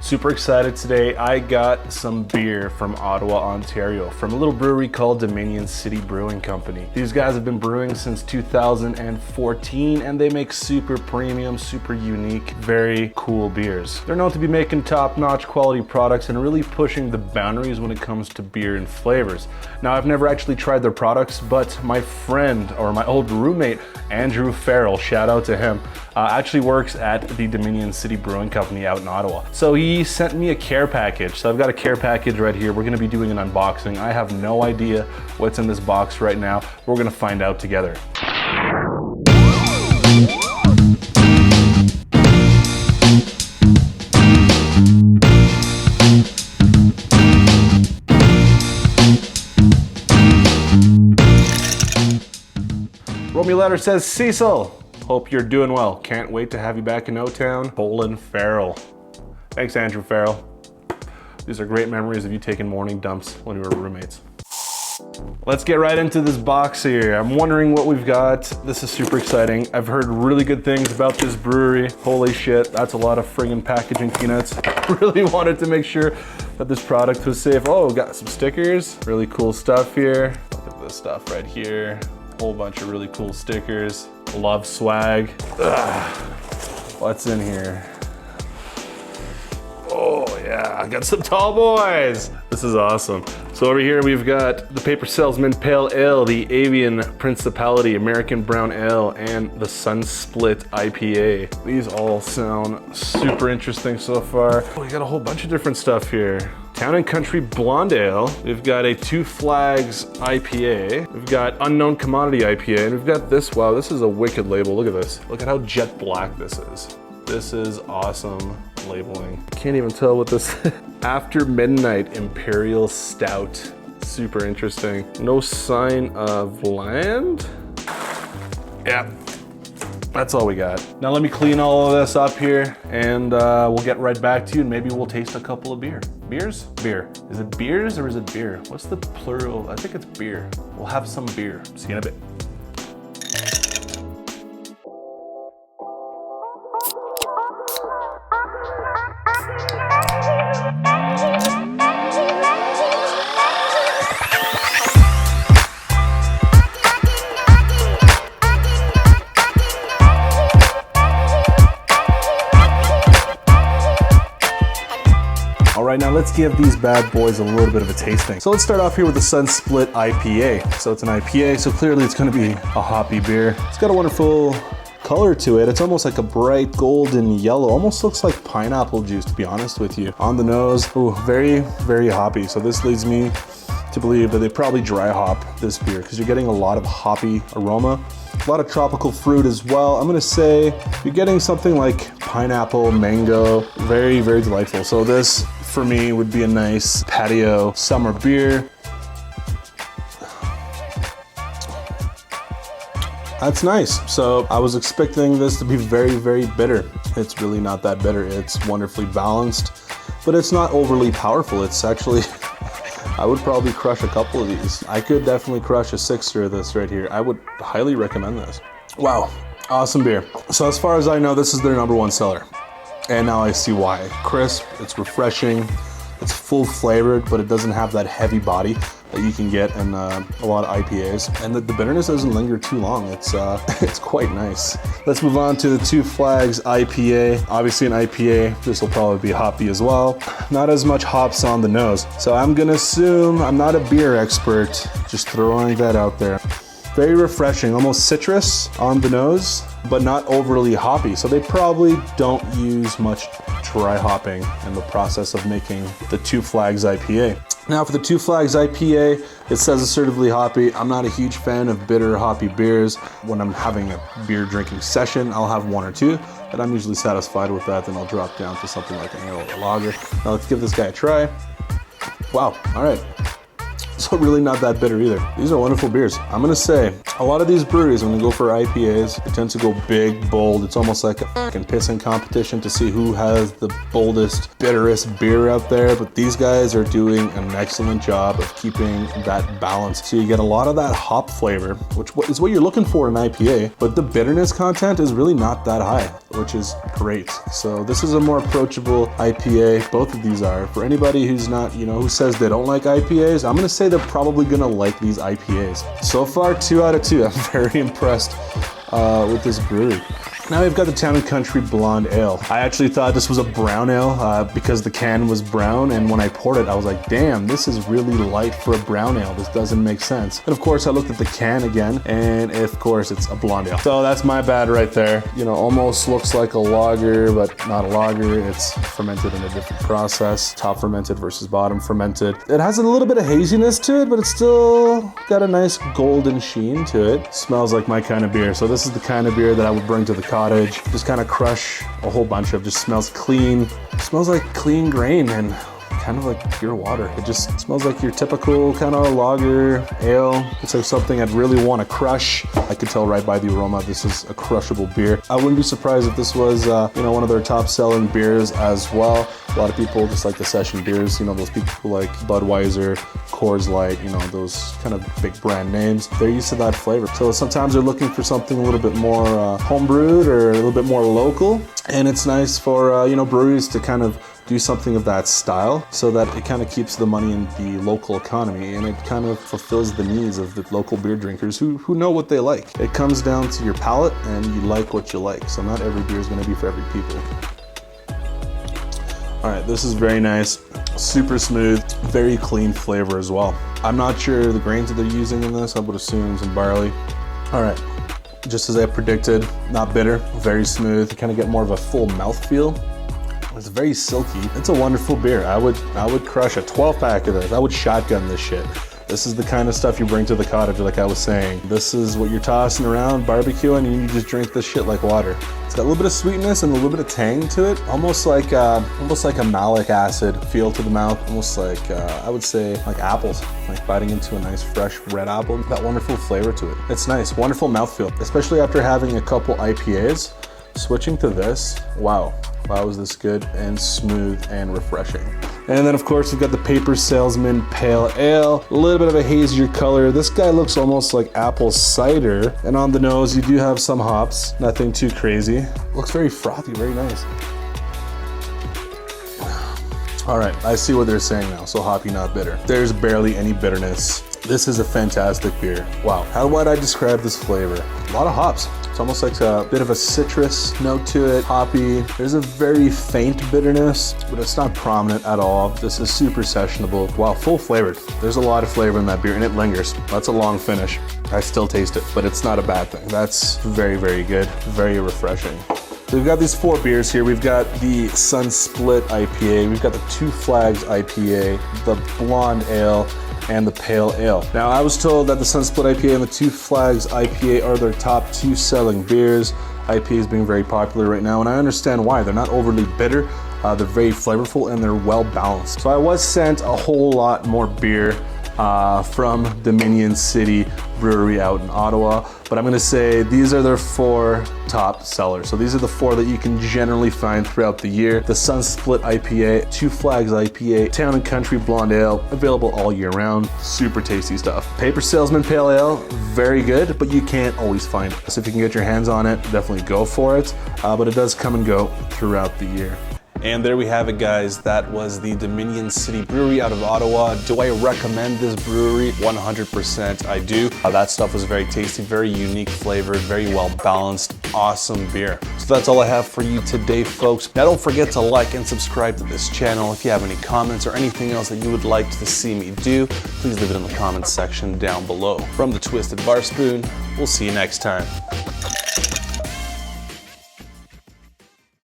Super excited today. I got some beer from Ottawa, Ontario, from a little brewery called Dominion City Brewing Company. These guys have been brewing since 2014 and they make super premium, super unique, very cool beers. They're known to be making top-notch quality products and really pushing the boundaries when it comes to beer and flavors. Now, I've never actually tried their products, but my friend, or my old roommate, Andrew Farrell, shout out to him, actually works at the Dominion City Brewing Company out in Ottawa. So he sent me a care package. So I've got a care package right here. We're gonna be doing an unboxing. I have no idea what's in this box right now. We're gonna find out together. Romeo letter says, Cecil, hope you're doing well. Can't wait to have you back in O-Town. Colin Farrell. Thanks, Andrew Farrell. These are great memories of you taking morning dumps when we were roommates. Let's get right into this box here. I'm wondering what we've got. This is super exciting. I've heard really good things about this brewery. Holy shit, that's a lot of friggin' packaging peanuts. Really wanted to make sure that this product was safe. Oh, got some stickers. Really cool stuff here. Look at this stuff right here. Whole bunch of really cool stickers. Love swag. Ugh. What's in here? Oh yeah, I got some tall boys. This is awesome. So over here we've got the Paper Salesman Pale Ale, the Avian Principality American Brown Ale, and the Sunsplit IPA. These all sound super interesting so far. We got a whole bunch of different stuff here. Town and Country Blonde Ale. We've got a Two Flags IPA. We've got Unknown Commodity IPA, and we've got this. Wow, this is a wicked label. Look at this. Look at how jet black this is. This is awesome labeling. Can't even tell what this is. After Midnight Imperial Stout. Super interesting. No sign of land? Yeah. That's all we got. Now let me clean all of this up here and we'll get right back to you and maybe we'll taste a couple of beer. Beers? Beer. Is it beers or is it beer? What's the plural? I think it's beer. We'll have some beer. See you in a bit. All right, now let's give these bad boys a little bit of a tasting. So let's start off here with the Sunsplit IPA. So it's an IPA, so clearly it's gonna be a hoppy beer. It's got a wonderful color to it. It's almost like a bright golden yellow. Almost looks like pineapple juice, to be honest with you. On the nose, ooh, very, very hoppy. So this leads me to believe that they probably dry hop this beer because you're getting a lot of hoppy aroma. A lot of tropical fruit as well. I'm gonna say you're getting something like pineapple, mango, very, very delightful. So this, for me, would be a nice patio summer beer. That's nice. So I was expecting this to be very, very bitter. It's really not that bitter. It's wonderfully balanced, but it's not overly powerful. It's actually, I would probably crush a couple of these. I could definitely crush a sixer of this right here. I would highly recommend this. Wow, awesome beer. So as far as I know, this is their #1 seller. And now I see why. Crisp, it's refreshing, it's full flavored, but it doesn't have that heavy body that you can get in a lot of IPAs. And the bitterness doesn't linger too long. It's quite nice. Let's move on to the Two Flags IPA. Obviously an IPA, this will probably be hoppy as well. Not as much hops on the nose. So I'm gonna assume, I'm not a beer expert, just throwing that out there. Very refreshing, almost citrus on the nose, but not overly hoppy. So they probably don't use much dry hopping in the process of making the Two Flags IPA. Now for the Two Flags IPA, it says assertively hoppy. I'm not a huge fan of bitter hoppy beers. When I'm having a beer drinking session, I'll have one or two, and I'm usually satisfied with that. Then I'll drop down to something like an ale or a lager. Now let's give this guy a try. Wow, all right. So really not that bitter either. These are wonderful beers. I'm gonna say, a lot of these breweries, when they go for IPAs, they tend to go big, bold. It's almost like a fucking pissing competition to see who has the boldest, bitterest beer out there. But these guys are doing an excellent job of keeping that balance. So you get a lot of that hop flavor, which is what you're looking for in IPA, but the bitterness content is really not that high, which is great. So this is a more approachable IPA. Both of these are. For anybody who's not, you know, who says they don't like IPAs, I'm gonna say they're probably gonna like these IPAs. So far, 2 out of 2. I'm very impressed with this brewery. Now we've got the Town & Country Blonde Ale. I actually thought this was a brown ale because the can was brown, and when I poured it, I was like, damn, this is really light for a brown ale. This doesn't make sense. And of course, I looked at the can again, and of course, it's a blonde ale. So that's my bad right there. You know, almost looks like a lager, but not a lager. It's fermented in a different process. Top fermented versus bottom fermented. It has a little bit of haziness to it, but it's still got a nice golden sheen to it. Smells like my kind of beer. So this is the kind of beer that I would bring to the cottage, just kind of crush a whole bunch of. Just smells clean, smells like clean grain and kind of like pure water. It just smells like your typical kind of lager ale. It's like something I'd really want to crush. I could tell right by the aroma this is a crushable beer. I wouldn't be surprised if this was you know, one of their top selling beers as well. A lot of people just like the session beers, you know, those people who like Budweiser, Coors Light, you know, those kind of big brand names. They're used to that flavor. So sometimes they're looking for something a little bit more homebrewed or a little bit more local. And it's nice for, you know, breweries to kind of do something of that style so that it kind of keeps the money in the local economy, and it kind of fulfills the needs of the local beer drinkers who know what they like. It comes down to your palate and you like what you like. So not every beer is going to be for every people. All right, this is very nice, super smooth, very clean flavor as well. I'm not sure the grains that they're using in this. I would assume some barley. All right, just as I predicted, not bitter, very smooth. You kind of get more of a full mouthfeel. It's very silky. It's a wonderful beer. I would crush a 12-pack of this. I would shotgun this shit. This is the kind of stuff you bring to the cottage, like I was saying. This is what you're tossing around, barbecuing, and you just drink this shit like water. It's got a little bit of sweetness and a little bit of tang to it, almost like a malic acid feel to the mouth, almost like I would say like apples, like biting into a nice fresh red apple. That wonderful flavor to it. It's nice, wonderful mouthfeel, especially after having a couple IPAs. Switching to this, wow, is this good and smooth and refreshing. And then of course we've got the Paper Salesman Pale Ale, a little bit of a hazier color. This guy looks almost like apple cider, and on the nose you do have some hops, nothing too crazy. Looks very frothy, very nice. All right, I see what they're saying now, so hoppy, not bitter. There's barely any bitterness. This is a fantastic beer. Wow, how would I describe this flavor? A lot of hops. It's almost like a bit of a citrus note to it, hoppy. There's a very faint bitterness, but it's not prominent at all. This is super sessionable. Wow, full flavored. There's a lot of flavor in that beer, and it lingers. That's a long finish. I still taste it, but it's not a bad thing. That's very, very good, very refreshing. So we've got these 4 beers here. We've got the Sunsplit IPA, we've got the Two Flags IPA, the Blonde Ale, and the Pale Ale. Now, I was told that the Sunsplit IPA and the Two Flags IPA are their top 2 selling beers. IPA is being very popular right now, and I understand why. They're not overly bitter, they're very flavorful, and they're well balanced. So I was sent a whole lot more beer from Dominion City Brewery out in Ottawa, but I'm gonna say these are their 4 top sellers. So these are the 4 that you can generally find throughout the year. The Sunsplit IPA, Two Flags IPA, Town & Country Blonde Ale, available all year round. Super tasty stuff. Paper Salesman Pale Ale, very good, but you can't always find it. So if you can get your hands on it, definitely go for it, but it does come and go throughout the year. And there we have it, guys. That was the Dominion City Brewery out of Ottawa. Do I recommend this brewery? 100% I do. That stuff was very tasty, very unique flavored, very well balanced, awesome beer. So that's all I have for you today, folks. Now don't forget to like and subscribe to this channel. If you have any comments or anything else that you would like to see me do, please leave it in the comments section down below. From the Twisted Bar Spoon, we'll see you next time.